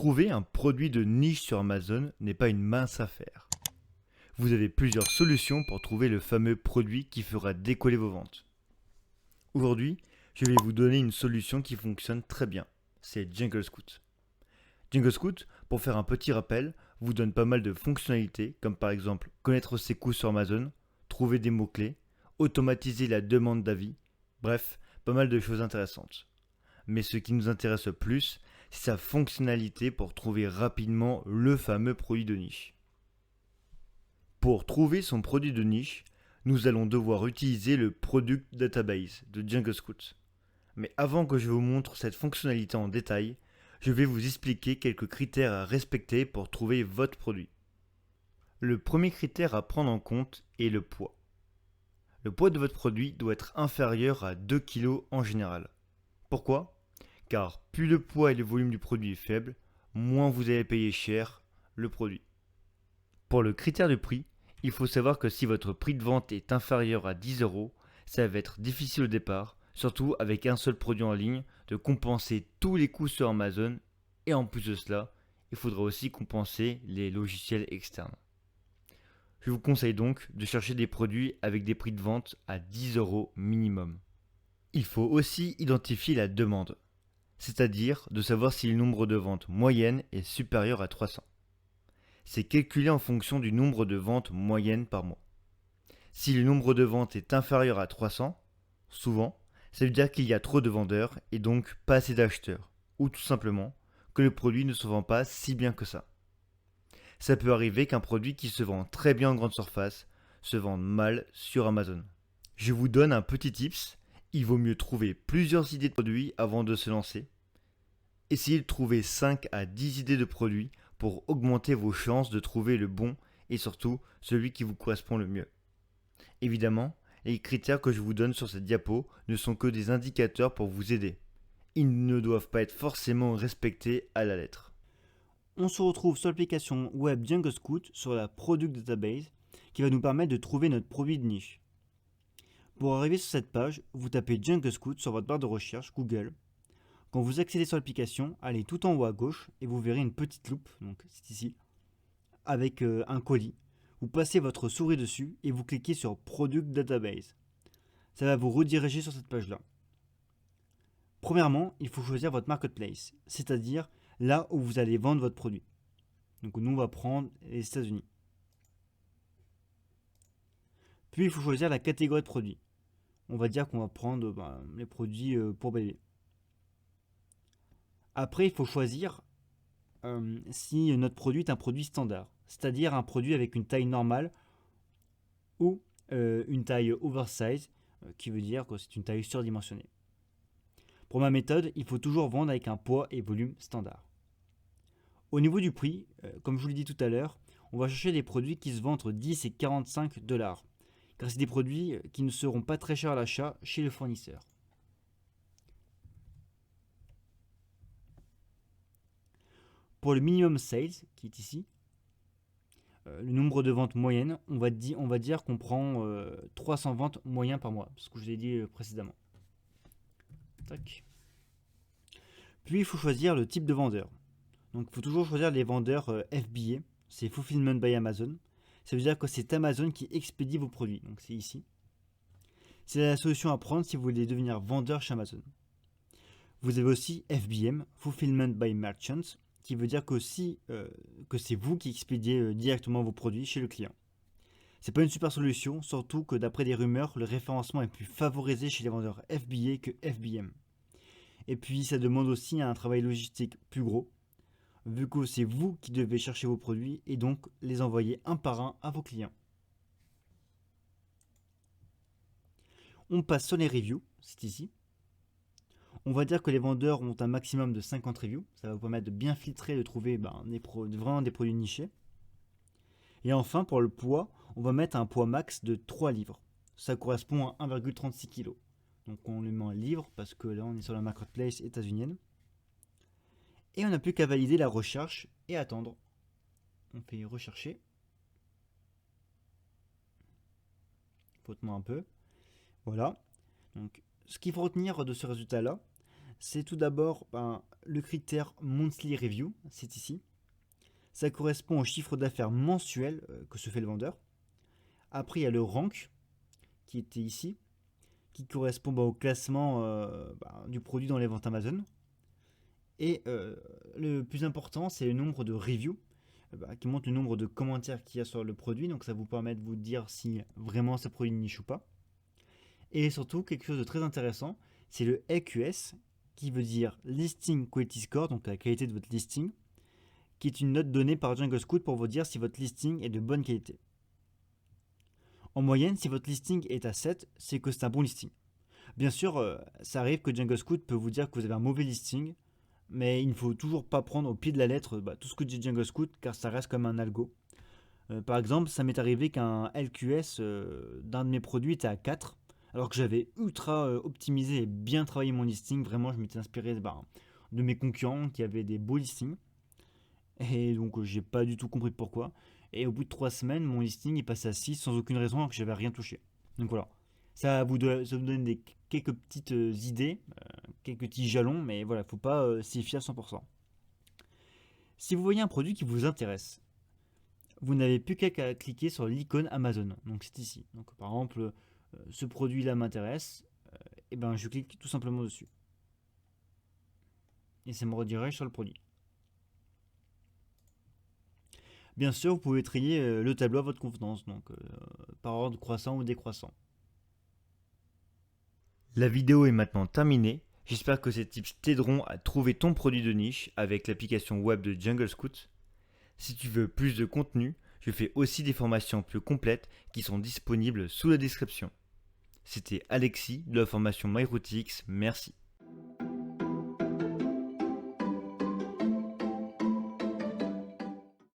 Trouver un produit de niche sur Amazon n'est pas une mince affaire. Vous avez plusieurs solutions pour trouver le fameux produit qui fera décoller vos ventes. Aujourd'hui, je vais vous donner une solution qui fonctionne très bien. C'est Jungle Scout. Jungle Scout, pour faire un petit rappel, vous donne pas mal de fonctionnalités, comme par exemple connaître ses coûts sur Amazon, trouver des mots-clés, automatiser la demande d'avis, bref, pas mal de choses intéressantes. Mais ce qui nous intéresse le plus, c'est sa fonctionnalité pour trouver rapidement le fameux produit de niche. Pour trouver son produit de niche, nous allons devoir utiliser le Product Database de Jungle Scout. Mais avant que je vous montre cette fonctionnalité en détail, je vais vous expliquer quelques critères à respecter pour trouver votre produit. Le premier critère à prendre en compte est le poids. Le poids de votre produit doit être inférieur à 2 kg en général. Pourquoi ? Car plus le poids et le volume du produit est faible, moins vous allez payer cher le produit. Pour le critère du prix, il faut savoir que si votre prix de vente est inférieur à 10 euros, ça va être difficile au départ, surtout avec un seul produit en ligne, de compenser tous les coûts sur Amazon et en plus de cela, il faudra aussi compenser les logiciels externes. Je vous conseille donc de chercher des produits avec des prix de vente à 10 euros minimum. Il faut aussi identifier la demande, c'est-à-dire de savoir si le nombre de ventes moyenne est supérieur à 300. C'est calculé en fonction du nombre de ventes moyennes par mois. Si le nombre de ventes est inférieur à 300, souvent, ça veut dire qu'il y a trop de vendeurs et donc pas assez d'acheteurs, ou tout simplement que le produit ne se vend pas si bien que ça. Ça peut arriver qu'un produit qui se vend très bien en grande surface se vende mal sur Amazon. Je vous donne un petit tips, il vaut mieux trouver plusieurs idées de produits avant de se lancer. Essayez de trouver 5 à 10 idées de produits pour augmenter vos chances de trouver le bon et surtout celui qui vous correspond le mieux. Évidemment, les critères que je vous donne sur cette diapo ne sont que des indicateurs pour vous aider. Ils ne doivent pas être forcément respectés à la lettre. On se retrouve sur l'application web Jungle Scout sur la Product Database qui va nous permettre de trouver notre produit de niche. Pour arriver sur cette page, vous tapez Jungle Scout sur votre barre de recherche Google. Quand vous accédez sur l'application, allez tout en haut à gauche et vous verrez une petite loupe, donc c'est ici, avec un colis. Vous passez votre souris dessus et vous cliquez sur Product Database. Ça va vous rediriger sur cette page-là. Premièrement, il faut choisir votre marketplace, c'est-à-dire là où vous allez vendre votre produit. Donc nous, on va prendre les États-Unis. Puis il faut choisir la catégorie de produits. On va dire qu'on va prendre les produits pour bébé. Après, il faut choisir si notre produit est un produit standard, c'est-à-dire un produit avec une taille normale ou une taille oversize, qui veut dire que c'est une taille surdimensionnée. Pour ma méthode, il faut toujours vendre avec un poids et volume standard. Au niveau du prix, comme je vous l'ai dit tout à l'heure, on va chercher des produits qui se vendent entre 10 et 45 $, car c'est des produits qui ne seront pas très chers à l'achat chez le fournisseur. Pour le minimum sales, qui est ici, le nombre de ventes moyennes, on va dire qu'on prend 300 ventes moyennes par mois, ce que je vous ai dit précédemment. Tac. Puis il faut choisir le type de vendeur. Donc il faut toujours choisir les vendeurs FBA, c'est Fulfillment by Amazon. Ça veut dire que c'est Amazon qui expédie vos produits, donc c'est ici. C'est la solution à prendre si vous voulez devenir vendeur chez Amazon. Vous avez aussi FBM, Fulfillment by Merchants, qui veut dire que c'est vous qui expédiez directement vos produits chez le client. C'est pas une super solution, surtout que d'après des rumeurs, le référencement est plus favorisé chez les vendeurs FBA que FBM. Et puis ça demande aussi un travail logistique plus gros, vu que c'est vous qui devez chercher vos produits et donc les envoyer un par un à vos clients. On passe sur les reviews, c'est ici. On va dire que les vendeurs ont un maximum de 50 reviews, ça va vous permettre de bien filtrer, de trouver vraiment des produits nichés. Et enfin, pour le poids, on va mettre un poids max de 3 livres. Ça correspond à 1,36 kg. Donc on le met en livres parce que là on est sur la marketplace états-unienne. Et on n'a plus qu'à valider la recherche et attendre. On fait rechercher. Faut tenir un peu. Voilà. Donc ce qu'il faut retenir de ce résultat-là, C'est tout d'abord le critère Monthly Review, c'est ici. Ça correspond au chiffre d'affaires mensuel que se fait le vendeur. Après, il y a le rank, qui était ici, qui correspond au classement du produit dans les ventes Amazon. Et le plus important, c'est le nombre de reviews, qui montre le nombre de commentaires qu'il y a sur le produit. Donc ça vous permet de vous dire si vraiment ce produit niche ou pas. Et surtout, quelque chose de très intéressant, c'est le EQS, qui veut dire Listing Quality Score, donc la qualité de votre listing, qui est une note donnée par Jungle Scout pour vous dire si votre listing est de bonne qualité. En moyenne, si votre listing est à 7, c'est que c'est un bon listing. Bien sûr, ça arrive que Jungle Scout peut vous dire que vous avez un mauvais listing, mais il ne faut toujours pas prendre au pied de la lettre tout ce que dit Jungle Scout, car ça reste comme un algo. Par exemple, ça m'est arrivé qu'un LQS d'un de mes produits était à 4, alors que j'avais ultra optimisé et bien travaillé mon listing. Vraiment, je m'étais inspiré de mes concurrents qui avaient des beaux listings. Et donc, j'ai pas du tout compris pourquoi. Et au bout de 3 semaines, mon listing est passé à 6 sans aucune raison, alors que j'avais rien touché. Donc voilà. Ça vous donne quelques petites idées, quelques petits jalons, mais voilà, il ne faut pas s'y fier à 100%. Si vous voyez un produit qui vous intéresse, vous n'avez plus qu'à cliquer sur l'icône Amazon. Donc c'est ici. Donc par exemple, ce produit-là m'intéresse, et ben je clique tout simplement dessus. Et ça me redirige sur le produit. Bien sûr, vous pouvez trier le tableau à votre convenance, donc par ordre croissant ou décroissant. La vidéo est maintenant terminée. J'espère que ces tips t'aideront à trouver ton produit de niche avec l'application web de Jungle Scout. Si tu veux plus de contenu, je fais aussi des formations plus complètes qui sont disponibles sous la description. C'était Alexis de la formation MyRootix, merci.